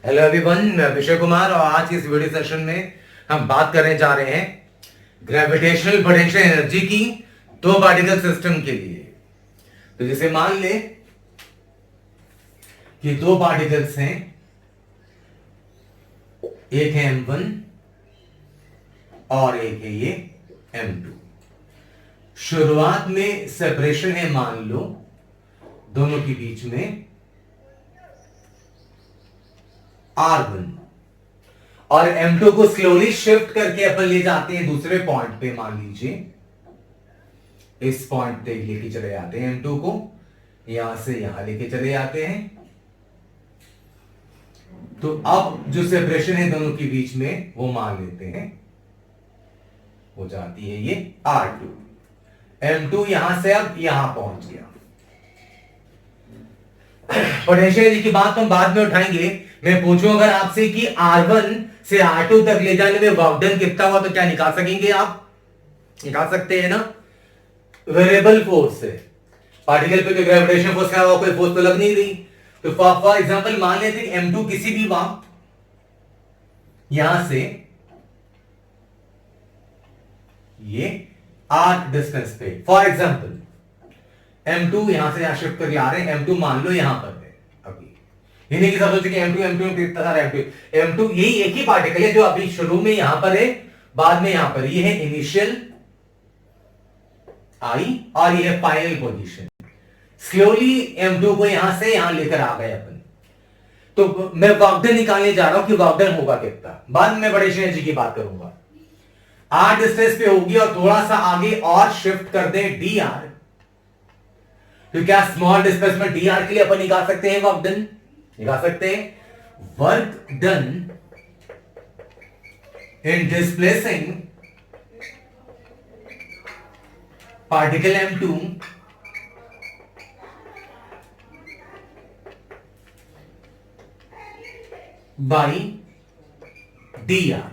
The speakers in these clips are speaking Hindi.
हेलो एवरीवन, मैं विजय कुमार और आज की इस वीडियो सेशन में हम बात करने जा रहे हैं ग्रेविटेशनल पोटेंशियल एनर्जी की दो पार्टिकल सिस्टम के लिए। तो जैसे मान ले कि दो पार्टिकल्स हैं, एक है M1 और एक है ये M2। शुरुआत में सेपरेशन है, मान लो दोनों के बीच में R1 और M2 को स्लोली शिफ्ट करके अपन ले जाते हैं दूसरे पॉइंट पे। मान लीजिए इस पॉइंट पे लेके चले जाते हैं M2 को, यहां से यहां लेके चले जाते हैं। तो अब जो सेपरेशन है दोनों के बीच में वो मान लेते हैं हो जाती है ये R2। M2 यहां से अब यहां पहुंच गया। पोटेंशियल एनर्जी की बात तो हम बाद में उठाएंगे। मैं पूछूं अगर आपसे कि R1 से R2 तक ले जाने में वर्क डन कितना हुआ, तो क्या निकाल सकेंगे आप? निकाल सकते हैं ना, वेरिएबल फोर्स से। पार्टिकल पे ग्रेविटेशन फोर्स क्या हुआ, कोई फोर्स तो लग नहीं रही। तो फॉर एग्जांपल मान लेते हैं M2 किसी भी वक्त यहां से ये R डिस्टेंस पे, फॉर एग्जांपल M2 यहां से यहां शिफ्ट करके आ रहे हैं। M2 मान लो यहां पर है अभी, ये नहीं कि सब सोचे कि M2 कितना सारा M2 यही एक ही पार्टिकल है जो अभी शुरू में यहां पर है, बाद में यहां पर। ये है इनिशियल I और ये है फाइनल पोजीशन। स्लोली M2 को यहां से यहां लेकर आ गए अपन। तो मैं वर्क डन निकालने जा रहा हूं कि वर्क डन होगा कितना, बाद में पोटेंशियल एनर्जी की बात करूंगा। R डिस्टेंस पे होगी और थोड़ा सा आगे और शिफ्ट कर दें dr, तो क्या स्मॉल डिस्प्लेसमेंट dr के लिए अपन निकाल सकते हैं वर्क डन? निकाल सकते हैं। Work done in displacing particle M2 by dr।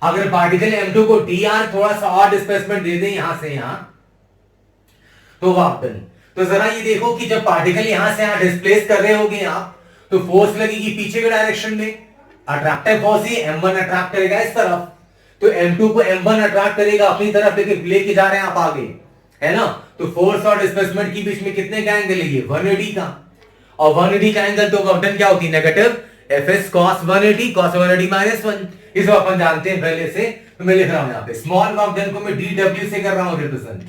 अगर पार्टिकल M2 को dr थोड़ा सा और डिस्प्लेसमेंट दे दें यहां से यहां, तो वर्क डन। तो जरा ये देखो कि जब पार्टिकल यहां से यहां डिस्प्लेस कर रहे होगे आप, तो फोर्स लगेगी पीछे के डायरेक्शन में। अट्रैक्टिव फोर्स ही M1 अट्रैक्ट करेगा इस तरफ, तो M2 को M1 अट्रैक्ट करेगा अपनी तरफ, लेके जा रहे हैं आप आगे, है ना। तो फोर्स और डिस्प्लेसमेंट के बीच में कितने का एंगल है? 180 का। और 180 का एंगल तो वर्क डन क्या होती है? Negative Fs cos 180, cos 180 -1। इसको अपन जानते हैं पहले से, तो मैं लिख रहा हूं यहां पे स्मॉल वर्क डन को मैं dw से कर रहा हूं रिप्रेजेंट।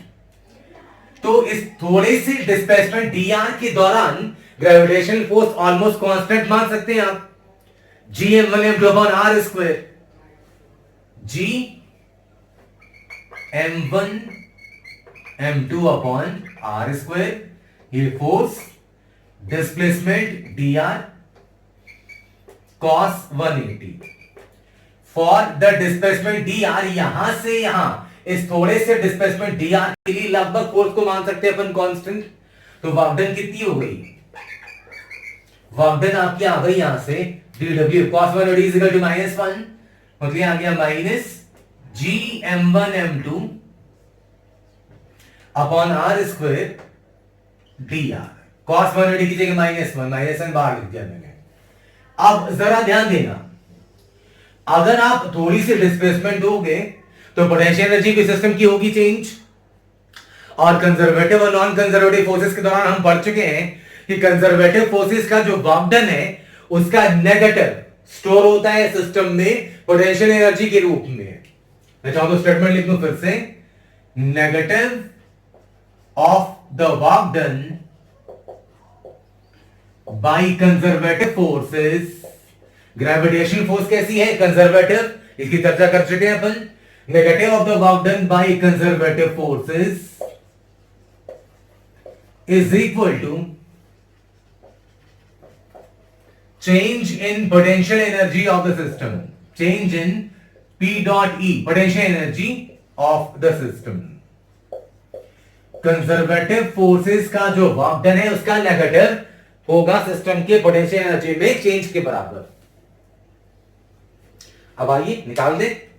तो इस थोड़े से डिस्प्लेसमेंट dr के दौरान ग्रेविटेशनल फोर्स ऑलमोस्ट कांस्टेंट मान सकते हैं आप, Gm1m2/r²। Gm1m2/r², ये force, displacement dr cos 180। For the displacement dr यहां से यहां, इस थोड़े से डिस्प्लेसमेंट dr के लिए लगभग फोर्स को मान सकते हैं अपन कांस्टेंट। तो वर्क डन कितनी हो गई? वर्क डन आपकी आ गई यहां से dw cos 180 = -1, मतलब आ गया minus Gm1m2 upon r² dr। cos 180 की जगह -1 बाहर लिख दिया मैंने। अब जरा ध्यान देना, अगर आप थोड़ी सी डिस्प्लेसमेंट दोगे तो पोटेंशियल एनर्जी की सिस्टम की होगी चेंज। और कंजर्वेटिव और नॉन कंजर्वेटिव फोर्सेस के दौरान हम पढ़ चुके हैं कि कंजर्वेटिव फोर्सेस का जो वर्क डन है उसका नेगेटिव स्टोर होता है सिस्टम में पोटेंशियल एनर्जी के रूप में। मैं चाहूं तो स्टेटमेंट लिख दूं फिर से, negative of the work done by conservative forces. Gravitational force कैसी है? कंजर्वेटिव, इसकी चर्चा कर चुके हैं अपन। Negative of the work done by conservative forces is equal to change in potential energy of the system, change in P dot E, potential energy of the system. Conservative forces का जो वर्क डन है उसका नेगेटिव होगा सिस्टम के पोटेंशियल एनर्जी में चेंज के बराबर। अब आइए निकाल दे।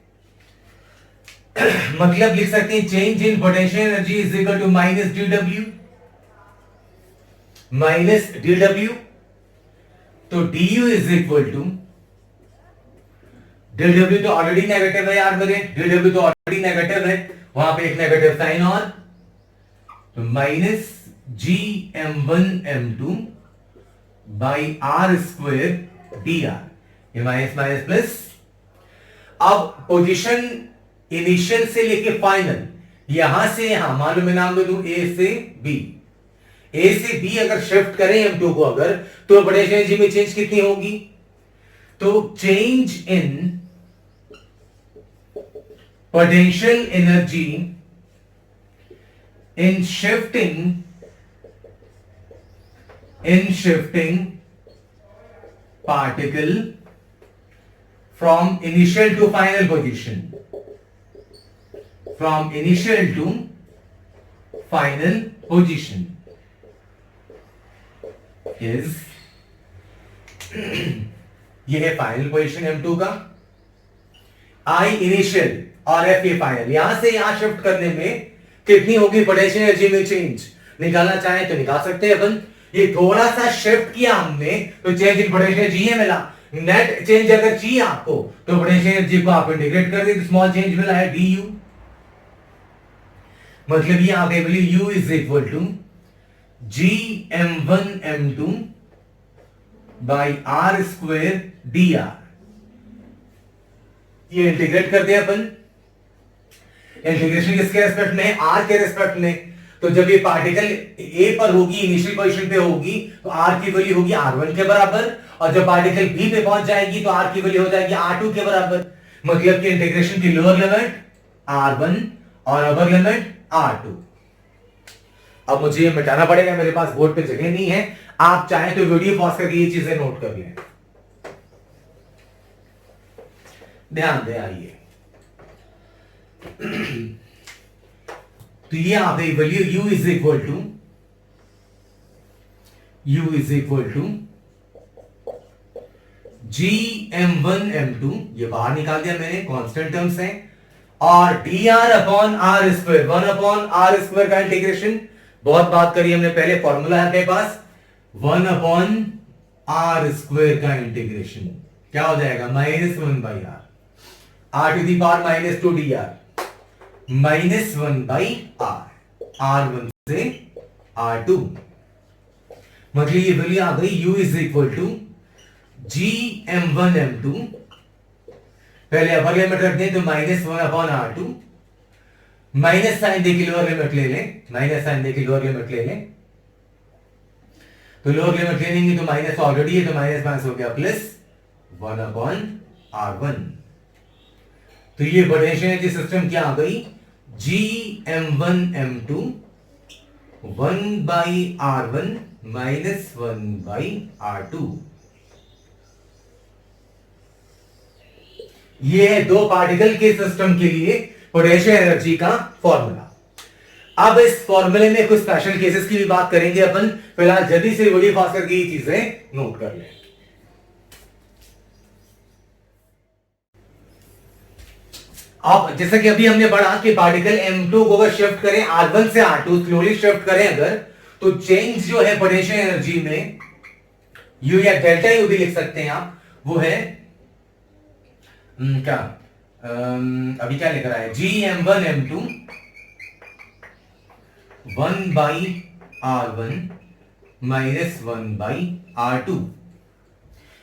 मतलब लिख सकते हैं change in potential energy is equal to minus dw। तो du is equal to del W तो ऑलरेडी नेगेटिव है यार मेरे, डेल डब्ल्यू तो ऑलरेडी नेगेटिव है, वहां पे एक नेगेटिव साइन और minus G M one M two by R square D R, ये माइनस माइनस प्लस। अब पोजीशन इनिशियल से लेके फाइनल, यहां से यहां मान लो मैं नाम दे दूं ए से बी, ए से बी अगर शिफ्ट करें M2 को अगर, तो पोटेंशियल एनर्जी में चेंज कितनी होगी? तो change in potential energy in shifting particle from initial to final position, from initial to final position is ये है फाइनल पोजीशन M2 का, I इनिशियल और F ये फाइनल। यहां से यहां शिफ्ट करने में कितनी होगी पोटेंशियल एनर्जी में चेंज? निकालना चाहे तो निकाल सकते हैं अपन। ये थोड़ा सा शिफ्ट किया हमने तो चेंज इन पोटेंशियल एनर्जी है मिला। नेट चेंज अगर चाहिए आपको तो पोटेंशियल एनर्जी को आप इंटीग्रेट कर दे, स्मॉल चेंज मिला है du, मतलब ये आ गई value u is equal to G M one M two by R square D R. ये इंटीग्रेट कर दिया अपन। इंटीग्रेशन किसके रेस्पेक्ट में? आर के रेस्पेक्ट में। तो जब ये पार्टिकल ए पर होगी, इनिशियल पोजीशन पे होगी, तो आर की वैल्यू होगी R1 के बराबर, और जब पार्टिकल बी पे पहुंच जाएगी तो आर की वैल्यू हो जाएगी R2 के बराबर। मतलब कि इंटीग्रेशन की लोअर लिमिट R1 और अपर लिमिट R2। अब मुझे ये मिटाना पड़ेगा, मेरे पास बोर्ड पे जगह नहीं है। आप चाहें तो वीडियो पॉज करके ये चीजें नोट कर लें। ध्यान दें, आइए तो ये आ गई value u is equal to G M one M two, ये बाहर निकाल दिया मैंने, कांस्टेंट टर्म्स हैं, और D R upon R square, 1 upon R square का इंटीग्रेशन, बहुत बात करी हमने पहले, फॉर्मूला है अपने पास, 1 अपॉन आर स्क्वायर का इंटीग्रेशन क्या हो जाएगा? -1 by R to the power -2 D R, -1 by R1 से R2। मतलब ये वैल्यू आ गई u is equal to G M one M two, पहले अपर लिमिट रख दें तो -1 अपॉन R2, माइनस साइन दे के लोअर लिमिट ले लें, माइनस साइन दे के लोअर लिमिट ले लें, तो लोअर लिमिट ले लेंगे तो माइनस ऑलरेडी है तो माइनस माइनस हो गया प्लस 1 अपॉन R1। तो ये पोटेंशियल एनर्जी सिस्टम क्या आ गई? G M one M two 1 by R1 -1 by R2। ये है दो पार्टिकल के सिस्टम के लिए पोटेंशियल एनर्जी का फॉर्मूला। अब इस फॉर्मूले में कुछ स्पेशल केसेस की भी बात करेंगे अपन। फिलहाल जल्दी से वीडियो पास करके ये चीजें नोट कर लें। अब जैसा कि अभी हमने पढ़ा कि पार्टिकल M2 को अगर शिफ्ट करें R1 से R2, स्लोली शिफ्ट करें अगर, तो चेंज जो है पोटेंशियल एनर्जी में U या डेल्टा U भी लिख सकते हैं आप, वो है क्या अभी क्या लिख रहा है? G M one M two 1 by R1 -1 by R2।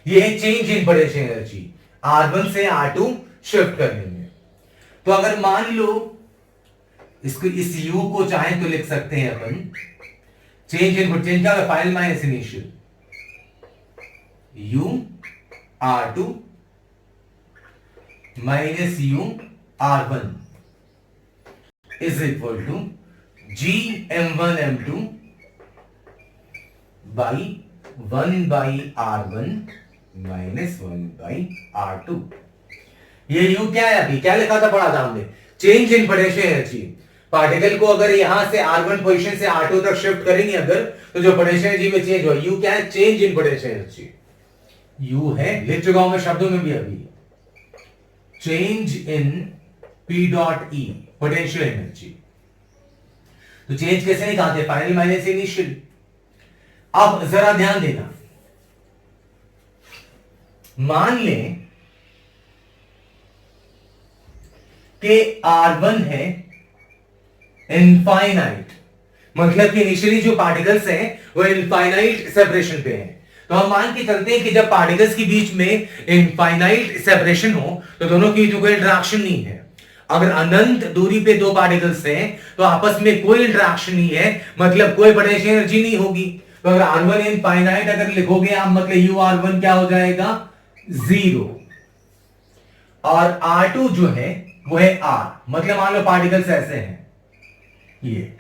ये है change in potential energy R1 से R2 शिफ्ट करने में। तो अगर मान लो इसको, इस U को चाहें तो लिख सकते हैं अपन चेंज इन, चेंज क्या है? Final minus initial, U R2 minus U R1 is equal to G M one M two by 1 by R1 -1 by R2। ये U क्या है? अभी क्या लिखा था, पढ़ा था हमने, change in potential energy. Particle को अगर यहां से R1 पोजीशन से R2 तक शिफ्ट करेंगे अगर, तो जो पोटेंशियल एनर्जी में चेंज हुआ, U क्या है? Change in potential energy. U है, लिख चुका हूं मैं शब्दों में भी अभी, change in P dot E potential energy. तो चेंज कैसे निकालते हैं? Final minus initial. अब जरा ध्यान देना, मान लें कि R1 है इनफाइनाइट, मतलब कि इनिशियली जो पार्टिकल्स हैं वो इनफाइनाइट सेपरेशन पे हैं। तो हम मान के चलते हैं कि जब पार्टिकल्स के बीच में इनफाइनाइट सेपरेशन हो तो दोनों की कोई इंटरेक्शन नहीं है। अगर अनंत दूरी पे दो पार्टिकल्स हैं तो आपस में कोई इंटरेक्शन नहीं है, मतलब कोई पोटेंशियल एनर्जी नहीं होगी। तो अगर R1 इनफाइनाइट अगर लिखोगे आप, मतलब UR1 क्या हो जाएगा, 0। और R2 जो है वो है R, मतलब मान लो पार्टिकल्स ऐसे हैं, ये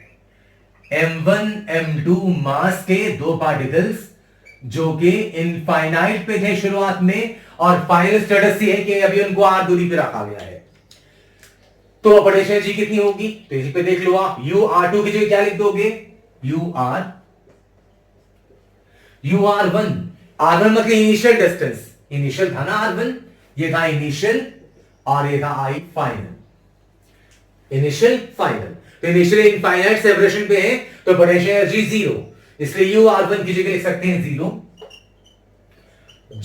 M1 M2 मास के दो पार्टिकल्स जो कि इनफाइनाइट पे थे शुरुआत में, और फाइनल स्टेटस ये है कि अभी उनको R दूरी पे रखा गया है। तो पोटेंशियल एनर्जी कितनी होगी, तो इसी पे देख लो आप, UR2 की जगह क्या लिख दोगे, UR1। R1 मतलब इनिशियल डिस्टेंस, इनिशियल था ना R1, ये था इनिशियल और ये था आई फाइनल, इनिशियल फाइनल। तो इनिशियल इनफाइनाइट सेपरेशन पे है तो पोटेंशियल एनर्जी 0, इसलिए UR1 की जगह लिख सकते हैं 0।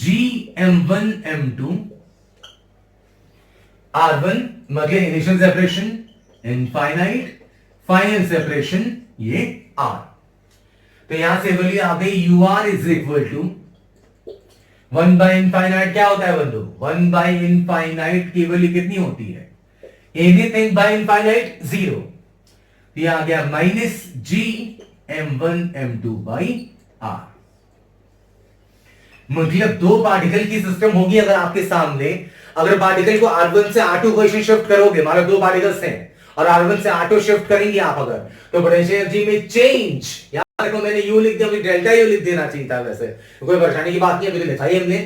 GM1 M2 R1 मतलब initial separation, infinite, final separation ये R। तो यहां से वैल्यू आ गई UR is equal to 1 by infinite. क्या होता है बंधु, 1 बाय इनफाइनाइट की वैल्यू कितनी होती है, एनीथिंग बाय इनफाइनाइट 0। ये आ गया minus GM1 M2 by R। मतलब दो पार्टिकल की सिस्टम होगी अगर आपके सामने, अगर पार्टिकल को R1 से R2 पोजीशन शिफ्ट करोगे, मान लो दो पार्टिकल्स हैं और R1 से R2 शिफ्ट करेंगे आप अगर, तो पोटेंशियल एनर्जी में चेंज, याद रखो मैंने U लिख दिया, अभी डेल्टा U लिख देना चाहिए था, वैसे कोई परेशानी की बात नहीं, अभी तो लिखा ही हमने,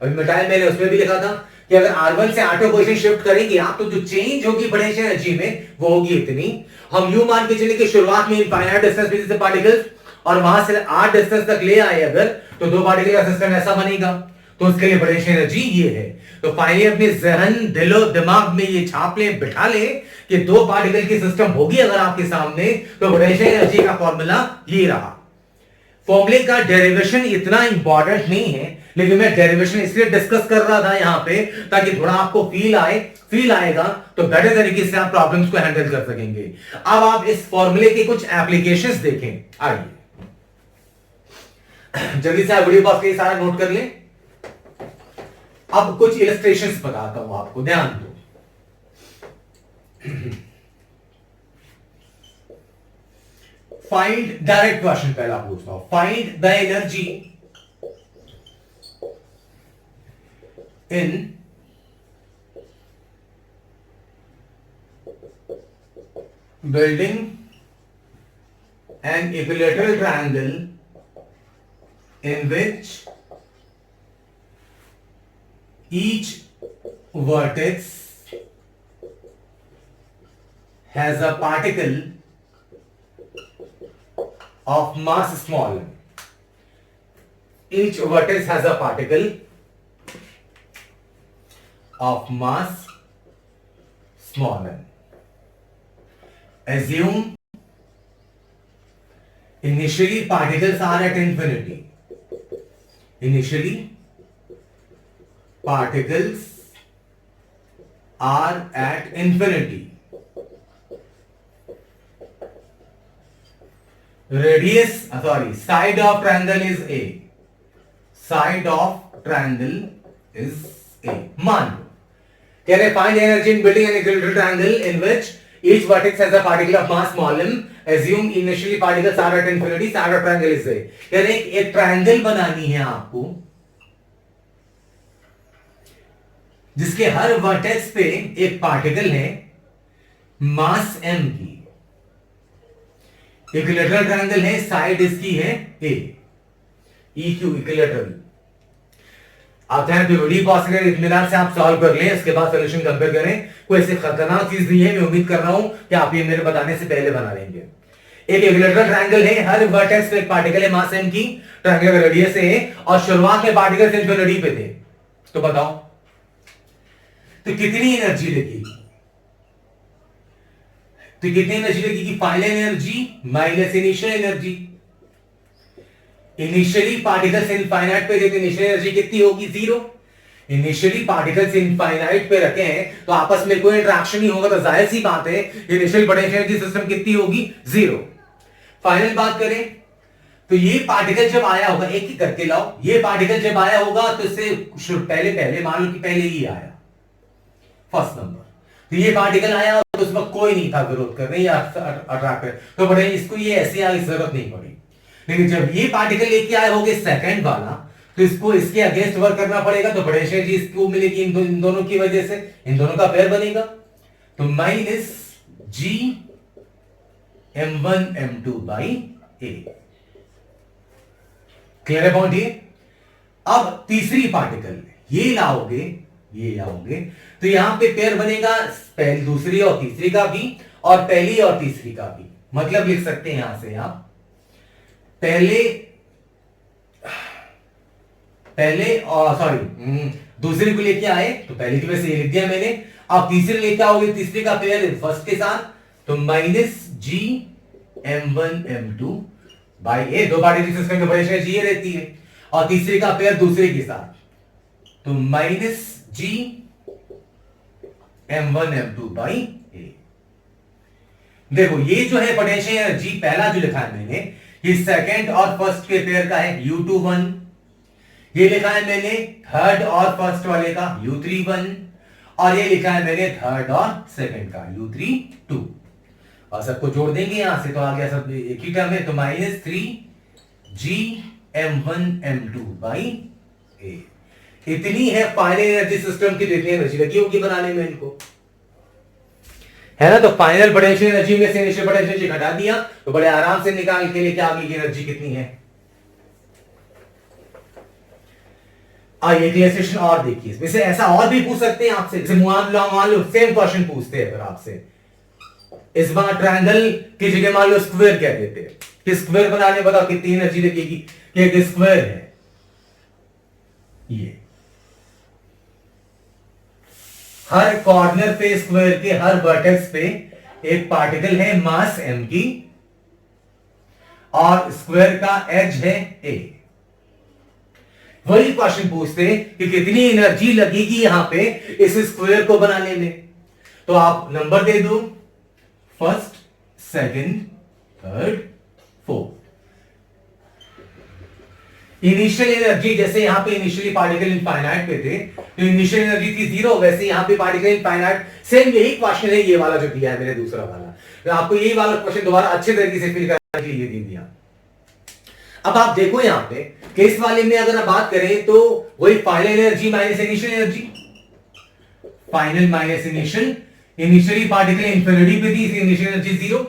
अभी मिटाया मैंने, उसमें भी लिखा था कि अगर R1 से R2 पोजीशन शिफ्ट करेंगे आप तो जो चेंज होगी पोटेंशियल एनर्जी में वो होगी इतनी। हम U मान के चले कि शुरुआत में इनफाइनाइट डिस्टेंस पे से पार्टिकल्स और वहां से R डिस्टेंस तक ले आए अगर, तो दो पार्टिकल का सिस्टम ऐसा बनेगा, तो उसके लिए पोटेंशियल एनर्जी ये है। तो फाइनली अपने जहन दिलो दिमाग में ये छाप ले, बिठा ले कि दो पार्टिकल की सिस्टम होगी अगर आपके सामने तो पोटेंशियल एनर्जी का फॉर्मूला ये रहा। फॉर्मूले का डेरिवेशन इतना इंपॉर्टेंट नहीं है, लेकिन मैं डेरिवेशन इसलिए डिस्कस कर रहा था यहां पे ताकि थोड़ा आपको फील आएगा तो बेटर तरीके से आप प्रॉब्लम्स को हैंडल कर सकेंगे। अब आप इस फॉर्मूले के कुछ एप्लीकेशंस देखें, आइए जल्दी से आप वीडियो पॉज के सारा नोट कर लें। अब कुछ इलस्ट्रेशंस बताता हूं आपको, ध्यान दो। फाइंड, डायरेक्ट क्वेश्चन पहला पूछता हूं, find the energy in building an equilateral triangle in which each vertex has a particle of mass small m. Each vertex has a particle of mass small m. Assume initially particles are at infinity. Initially particles are at infinity. Radius, side of triangle is A. Side of triangle is A. मान लो कह रहे find energy in building an equilateral triangle in which each vertex has a particle of mass small m. Assume initially particles are at infinity. Side of triangle is A. कह रहे एक ट्रायंगल बनानी है आपको जिसके हर वर्टेक्स पे एक पार्टिकल है मास m की। इक्विलैटरल ट्रायंगल है, साइड इसकी है A, EQ इक्विलैटरल। आप चाहें तो वीडियो पॉज करके इत्मीनान से आप सॉल्व कर लें, इसके बाद सॉल्यूशन कंपेयर करें। कोई ऐसी खतरनाक चीज नहीं है, मैं उम्मीद कर रहा हूं कि आप ये मेरे बताने से पहले बना लेंगे। एक इक्विलैटरल ट्रायंगल है, हर वर्टेक्स पे एक पार्टिकल है मास m की, ट्रायंगल का रेडियस है और शुरुआत में पार्टिकल्स इन्फिनिटी पे थे। तो बताओ तो कितनी एनर्जी लगेगी, तो कितनी एनर्जी लगेगी, final energy minus initial energy. Initially particles infinite पे थे तो इनिशियल एनर्जी कितनी होगी, 0। इनिशियली पार्टिकल्स इनफाइनाइट पे रखे हैं तो आपस में कोई इंटरेक्शन नहीं होगा, तो जाहिर सी बात है इनिशियल पोटेंशियल एनर्जी सिस्टम कितनी होगी, 0। फाइनल बात करें तो ये पार्टिकल जब आया होगा, एक ही करके लाओ, ये पार्टिकल जब आया होगा तो इससे पहले मान लो कि पहले ही आया फर्स्ट नंबर, तो ये पार्टिकल आया और उस वक्त कोई नहीं था विरोध करने या अट्रैक्ट कर, तो बड़े इसको ये ऐसे आगे जरूरत नहीं पड़ी। लेकिन जब ये पार्टिकल लेके आए होंगे सेकंड वाला, तो इसको इसके अगेंस्ट वर्क करना पड़ेगा, तो पोटेंशियल एनर्जी इसको मिलेगी इन दोनों की वजह से, इन दोनों का पेयर बनेगा, तो minus G m1 m2 by A. Clear है पॉइंट ये? अब तीसरी पार्टिकल ये लाओगे, तो यहां पे पेयर बनेगा पहली, दूसरी और तीसरी का भी, और पहली और तीसरी का भी। मतलब लिख सकते हैं यहां से आप पहले और सॉरी दूसरी को लेके आए तो पहली की वजह से ये लिख दिया मैंने। अब तीसरी लेके आओगे, तीसरी का पेयर फर्स्ट के साथ, तो minus G m1 m2 by ए। दो पार्टिकल सिस्टम की पोटेंशियल जी रहती है, और तीसरी का पेयर दूसरे के साथ, तो minus G m1 m2 by ए। देखो ये जो है पोटेंशियल एनर्जी पहला जो लिखा है मैंने, ये सेकंड और फर्स्ट के पेयर का है U21, ये लिखा है मैंने थर्ड और फर्स्ट वाले का U31, और ये लिखा है मैंने थर्ड और सेकंड का U32, और सबको जोड़ देंगे यहां से तो आ गया सब एक ही टर्म है, तो minus 3 ji m1 m2 by ए। इतनी है फाइनल एनर्जी सिस्टम की, जितनी एनर्जी लगी होगी बनाने में इनको, है ना। तो फाइनल पोटेंशियल एनर्जी में से इनिशियल पोटेंशियल एनर्जी घटा दिया, तो बड़े आराम से निकाल के लेके आगे की एनर्जी कितनी है। एक इलस्ट्रेशन और देखिए, इसमें से ऐसा और भी पूछ सकते हैं आपसे, जैसे मान लो सेम क्वेश्चन पूछते हैं अगर आपसे, इस बार ट्रायंगल की जगह मान लो स्क्वायर कह देते हैं कि स्क्वायर बनाने बताओ कितनी एनर्जी लगेगी, कि एक स्क्वायर है ये, हर कॉर्नर पे स्क्वायर के हर वर्टेक्स पे एक पार्टिकल है मास m की, और स्क्वायर का एज है a। वही क्वेश्चन पूछते हैं कि कितनी एनर्जी लगेगी यहां पे इस स्क्वायर को बनाने में, तो आप नंबर दे दो, first, second, third, fourth. Initial energy जैसे यहां पे इनिशियली पार्टिकल इनफाइनाइट पे थे, तो इनिशियल एनर्जी थी 0, वैसे यहां पे पार्टिकल इनफाइनाइट, सेम यही क्वेश्चन है ये वाला जो दिया है मैंने दूसरा वाला, तो आपको यही वाला क्वेश्चन दोबारा अच्छे तरीके से फिल करने के लिए दे दिया। अब आप देखो यहां पे केस वाले में अगर आप बात करें तो वही final energy minus initial energy, final minus initial, initially particle infinity पे थी, इनिशियल एनर्जी 0।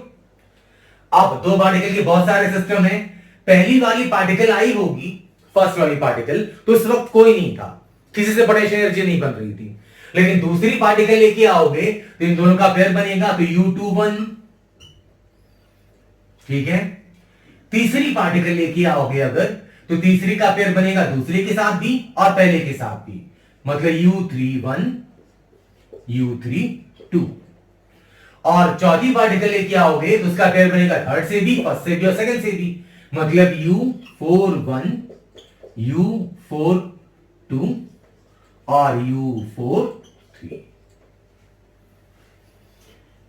अब दो पार्टिकल के बहुत सारे सिस्टम है, पहली वाली पार्टिकल आई होगी, फर्स्ट वाली पार्टिकल, तो उस वक्त कोई नहीं था, किसी से पोटेंशियल एनर्जी नहीं बन रही थी। लेकिन दूसरी पार्टिकल लेके आओगे तो इन दोनों का पेयर बनेगा, तो U21, ठीक है। तीसरी पार्टिकल लेके आओगे अगर, तो तीसरी का पेयर बनेगा दूसरे के साथ भी और पहले के साथ भी, मतलब U31 U32, और चौथी पार्टिकल लेके आओगे तो उसका पेयर बनेगा थर्ड से भी, फर्स्ट से भी और सेकंड से भी, मतलब U41 U42 और U43।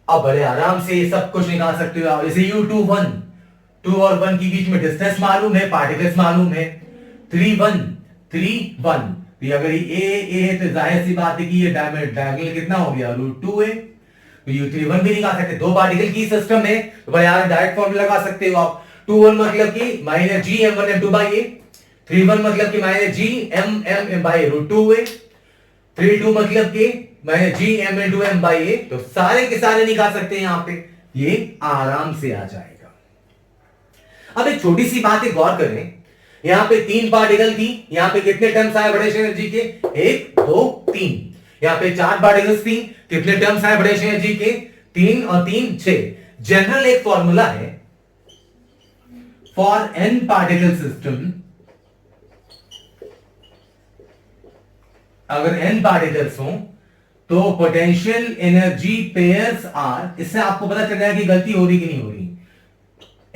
अब बड़े आराम से ये सब कुछ निकाल सकते हो आप, जैसे U21, 2 और 1 के बीच में डिस्टेंस मालूम है, पार्टिकल्स मालूम है, 3 1 तो अगर ये ए है तो जाहिर सी बात है कि ये डायगोनल कितना हो गया, √2 है, तो U31 भी निकाल सकते, दो पार्टिकल की सिस्टम है तो बड़े यार डायरेक्ट फॉर्मूला लगा सकते हो आप। 2 1 मतलब कि minus G m1 m2 by ए, 3 1 मतलब कि माइनस जी m बाई √2 है, 3 2 मतलब कि minus g m into m by a, तो सारे के सारे निकाल सकते हैं यहां पे, ये आराम से आ जाएगा। अब एक छोटी सी बात है, गौर करें, यहां पे 3 पार्टिकल थी, यहां पे कितने टर्म्स आए पोटेंशियल एनर्जी के, 1 2 3, यहां पे 4 पार्टिकल्स थी, कितने टर्म्स आए पोटेंशियल एनर्जी के, 3 और 3 6। जनरल एक फॉर्मूला है फॉर n पार्टिकल सिस्टम, अगर n पार्टिकल्स हो तो पोटेंशियल एनर्जी पेयर्स आर, इससे आपको पता चल जाएगा कि गलती हो रही कि नहीं हो रही,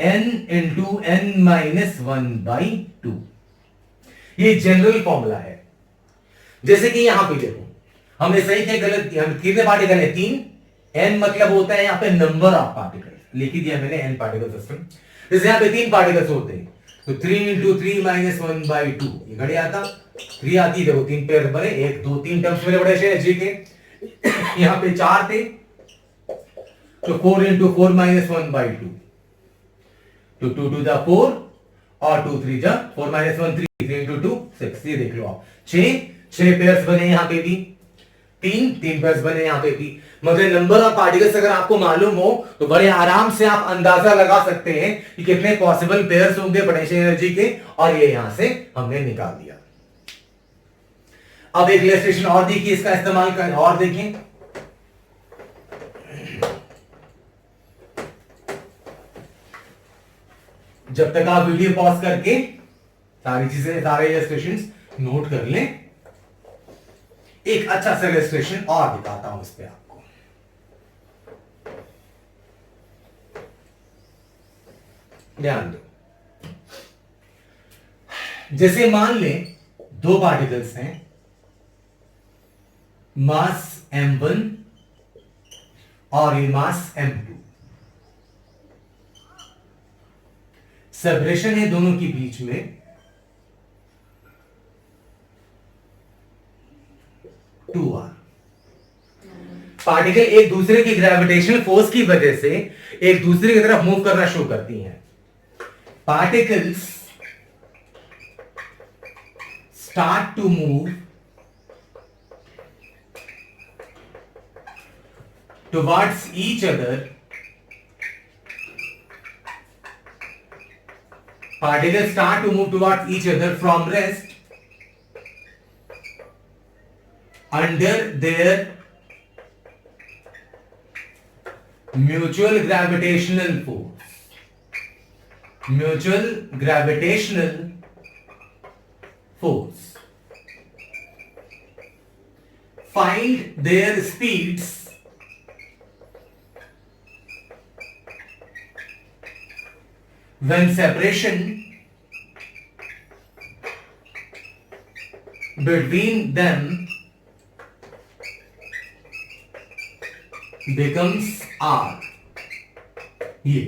n into n-1/2, ये जनरल फॉर्मूला है। जैसे कि यहां पे देखो, हमने सही क्या गलत किया, हम कितने पार्टिकल है 3, n मतलब होता है यहां पे नंबर ऑफ पार्टिकल, लिख ही दिया मैंने n पार्टिकल सिस्टम। जैसे यहां पे 3 पार्टिकल्स होते हैं तो 3 into 3 minus 1/2 ये घड़ी आता 3 आती, देखो 3 पेयर बने, 1 2 3 टर्म्स मेरे बड़े अच्छे जी के। यहां पे 4 थे तो 4 into 4 minus 1/2 तो 2 to the 4 और 2 3 जा 4 minus 1 3 3 into 2 6, ये देख लो आप 6 पेयर्स बने यहां पे भी, 3 पेयर्स बने यहां पे भी। मतलब नंबर ऑफ पार्टिकल्स अगर आपको मालूम हो तो बड़े आराम से आप अंदाजा लगा सकते हैं कि कितने पॉसिबल पेयर्स होंगे पोटेंशियल एनर्जी के, और ये यहां से हमने निकाल दिया। अब एक इलस्ट्रेशन और देखिए, इसका इस्तेमाल कर और देखें। जब तक आप वीडियो पॉज करके सारी चीजें, सारे इलस्ट्रेशंस नोट कर लें, एक अच्छा सा इलस्ट्रेशन और दिखाता हूं इस पे आपको। ध्यान दो, जैसे मान लें 2 पार्टिकल्स हैं, मास m1 और ये मास m2, सेपरेशन है दोनों के बीच में 2r। पार्टिकल एक दूसरे की ग्रेविटेशनल फोर्स की वजह से एक दूसरे की तरफ मूव करना शुरू करती हैं। Particles start to move towards each other, particles start to move towards each other from rest under their mutual gravitational force. Mutual gravitational force. Find their speeds when separation between them becomes r। ये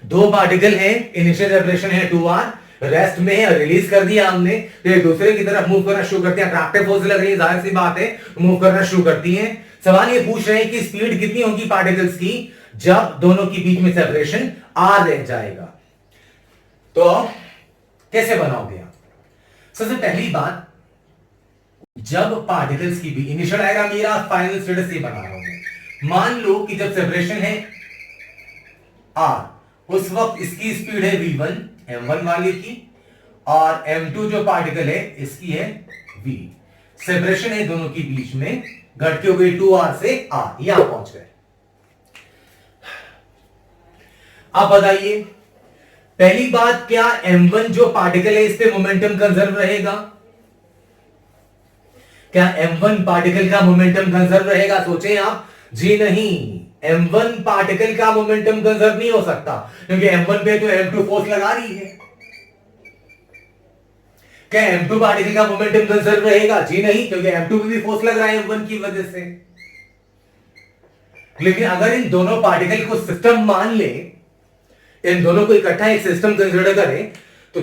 2 पार्टिकल है, इनिशियल सेपरेशन है 2r, रेस्ट में है, रिलीज कर दिया हमने तो एक दूसरे की तरफ मूव करना शुरू करती है, अट्रैक्टिव फोर्स लग रही है, जाहिर सी बात है मूव करना शुरू करती है। सवाल ये पूछ रहे हैं कि स्पीड कितनी होगी पार्टिकल्स की जब दोनों के बीच में सेपरेशन आर रह जाएगा। तो कैसे बनाओगे आप? सबसे पहली बात, जब पार्टिकल्स की भी इनिशियल आएगा, मेरा फाइनल स्टेटस ये बना रहा हूं मैं। मान लो कि जब सेपरेशन है आर, उस वक्त इसकी स्पीड है v1 m1 वाले की, और m2 जो पार्टिकल है इसकी है v। सेपरेशन है दोनों के बीच में, घटती हो गई 2r से r, यहां पहुंच गए। अब बताइए पहली बात, क्या m1 जो पार्टिकल है इस पे मोमेंटम कंजर्व रहेगा? क्या m1 पार्टिकल का मोमेंटम कंजर्व रहेगा? सोचें आप। जी नहीं, m1 पार्टिकल का मोमेंटम कंजर्व नहीं हो सकता, क्योंकि m1 पे तो m2 फोर्स लगा रही है। क्या m2 पार्टिकल का मोमेंटम कंजर्व रहेगा? जी नहीं, क्योंकि m2 पे भी फोर्स लग रहा है m1 की वजह से। लेकिन अगर इन दोनों पार्टिकल को सिस्टम मान ले, इन दोनों को इकट्ठा एक सिस्टम कंसीडर करें, तो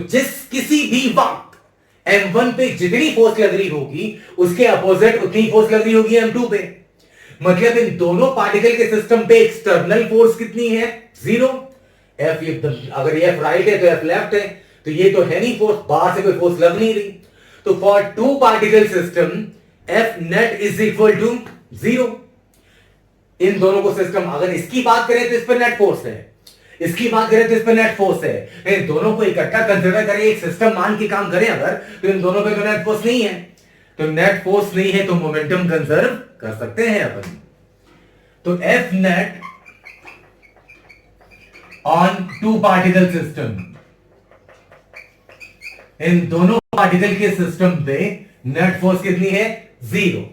किसी भी वक्त m1 पे जितनी फोर्स लग रही होगी उसके अपोजिट उतनी फोर्स लग रही होगी m2 पे। मतलब इन दोनों पार्टिकल के सिस्टम पे एक्सटर्नल फोर्स कितनी है? 0। अगर ये F राइट है तो F लेफ्ट है, तो ये तो है नहीं फोर्स, बाहर से कोई फोर्स लग नहीं रही। तो for 2 particle system F net is equal to 0। इन दोनों को सिस्टम, अगर इसकी बात करें तो इस पर नेट फोर्स है, इसकी बात करें तो इस पर नेट फोर्स है। इन दोनों को इकट्ठा कंसीडर करें, एक सिस्टम मान के काम करें अगर, तो इन दोनों पे तो नेट फोर्स नहीं है। तो नेट फोर्स नहीं है तो मोमेंटम कंजर्व कर सकते हैं अपन। तो F net on 2 particle system, इन दोनों पार्टिकल के सिस्टम पे नेट फोर्स कितनी है? 0।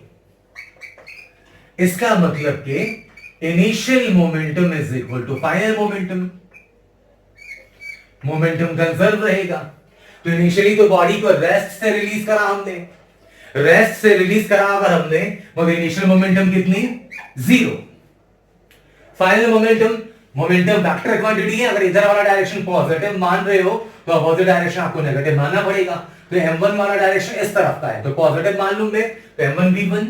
इसका मतलब कि initial momentum is equal to final momentum. Momentum conserve रहेगा। तो इनिशियली तो बॉडी को रेस्ट से रिलीज करा हमने, रेस्ट से रिलीज करा अगर हमने, मतलब इनिशियल मोमेंटम कितनी, 0। Final momentum, momentum vector quantity है, अगर इधर वाला डायरेक्शन पॉजिटिव मान रहे हो तो अपोजिट डायरेक्शन आपको नेगेटिव मानना पड़ेगा। तो m1 वाला डायरेक्शन इस तरफ का है तो पॉजिटिव मान लूंगे, तो m1 v1,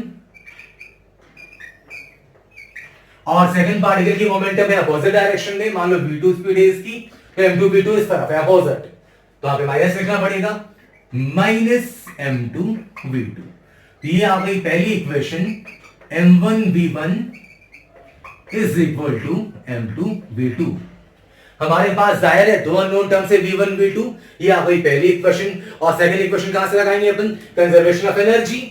और सेकंड पार्टिकल की मोमेंटम है अपोजिट डायरेक्शन में, मान लो v2 स्पीड है इसकी, तो m2 v2 इस तरफ है अपोजिट, तो यहाँ पे माइनस लिखना पड़ेगा, माइनस m2 v2। ये आ गई पहली equation, m1 v1 is equal to m2 v2। हमारे पास जाहिर है दो अननोन टर्म से v1 v2, ये आ गई पहली इक्वेशन। और सेकंड इक्वेशन कहां से लगाएंगे अपन, conservation of energy.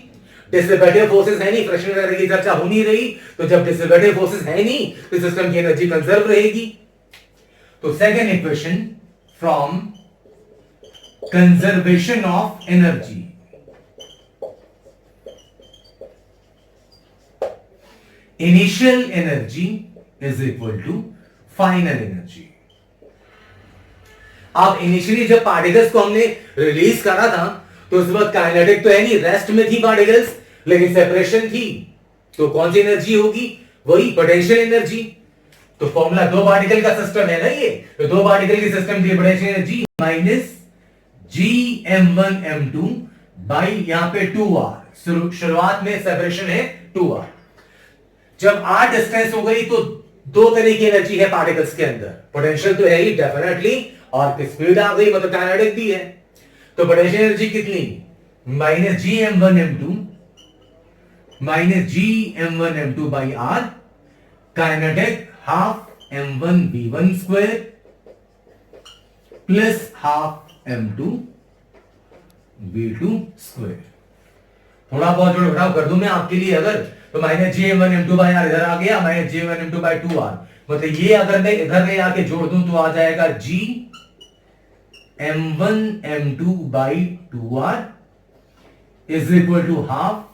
Dissipative forces है नहीं, फ्रिक्शन वगैरह की चर्चा हो नहीं रही, तो जब डिसिपेटिव फोर्सेस है नहीं तो सिस्टम की एनर्जी कंजर्व रहेगी। तो second equation from conservation of energy, initial energy is equal to final energy. अब इनिशियली जब पार्टिकल्स को हमने रिलीज करा था तो उस वक्त काइनेटिक तो है नहीं, रेस्ट में थी पार्टिकल्स, लेकिन सेपरेशन थी, तो कौन सी एनर्जी होगी, वही पोटेंशियल एनर्जी। तो फॉर्मूला दो पार्टिकल का सिस्टम है ना ये, तो दो पार्टिकल की सिस्टम की potential energy minus G m1 m2 by यहां पे 2r, शुरुआत में सेपरेशन है 2r। जब r डिस्टेंस हो गई तो दो तरह की एनर्जी है पार्टिकल्स के अंदर, पोटेंशियल तो है ही डेफिनेटली, और स्पीड आ गई मतलब काइनेटिक भी है। तो पोटेंशियल एनर्जी कितनी, minus G m1 m2 minus G m1 m2 by r, kinetic half m1 v1 square plus half m2 v2 square. थोड़ा बहुत जोड़ घटाव कर दूं मैं आपके लिए अगर, तो minus G m1 m2 by r इधर आ गया, minus G m1 m2 by 2r, मतलब ये अगर मैं इधर ले आके जोड़ दूं तो आ जाएगा g m1 m2 by 2r is equal to half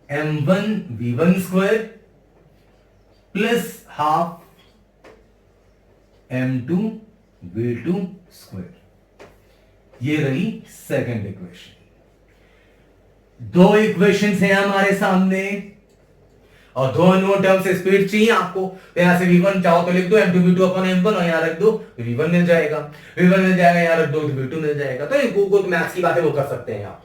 m1 v1 square plus half m2 v2 square. ये रही सेकंड इक्वेशन। दो इक्वेशंस हैं हमारे सामने और दो अननोन टर्म से स्पीड चाहिए आपको, तो यहां से v1 चाहो तो लिख दो m2 v2 अपॉन m1 और यहां रख दो v1 मिल जाएगा, v1 मिल जाएगा, यहां रख दो तो v2 मिल जाएगा। तो ये मैथ्स की बातें वो कर सकते हैं आप।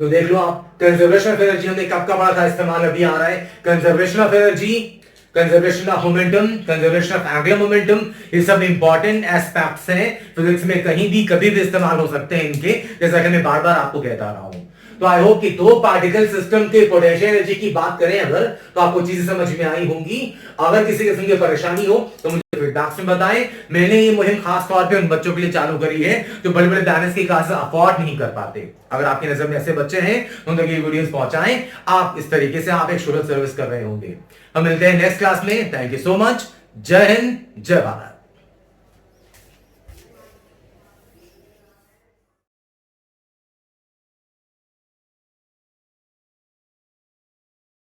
तो देख लो आप, कंजर्वेशन ऑफ एनर्जी हमने कब का पढ़ा था, इस्तेमाल अभी आ रहा है। Conservation of energy, conservation of momentum, conservation of angular momentum, ये सब इंपॉर्टेंट एस्पेक्ट्स हैं फिजिक्स में, कहीं भी कभी भी इस्तेमाल हो सकते हैं इनके, जैसा कि मैं बार बार आपको कहता रहा हूं। तो आई होप कि दो पार्टिकल सिस्टम के पोटेंशियल एनर्जी की बात करें अगर, तो आपको चीजें समझ में आई होंगी। अगर किसी किस्म की परेशानी हो तो मुझे फीडबैक्स में बताएं। मैंने ये मुहिम खास तौर पे उन बच्चों के लिए चालू करी है जो बड़े बड़े बैलेंस की क्लासेस अफोर्ड नहीं कर पाते। अगर आपकी नजर में ऐसे बच्चे हैं तो उन तक ये वीडियोस पहुंचाएं। आप इस तरीके से आप एक शुरुआत सर्विस कर रहे होंगे। हम मिलते हैं नेक्स्ट क्लास में। Thank you so much. जय हिंद, जय भारत।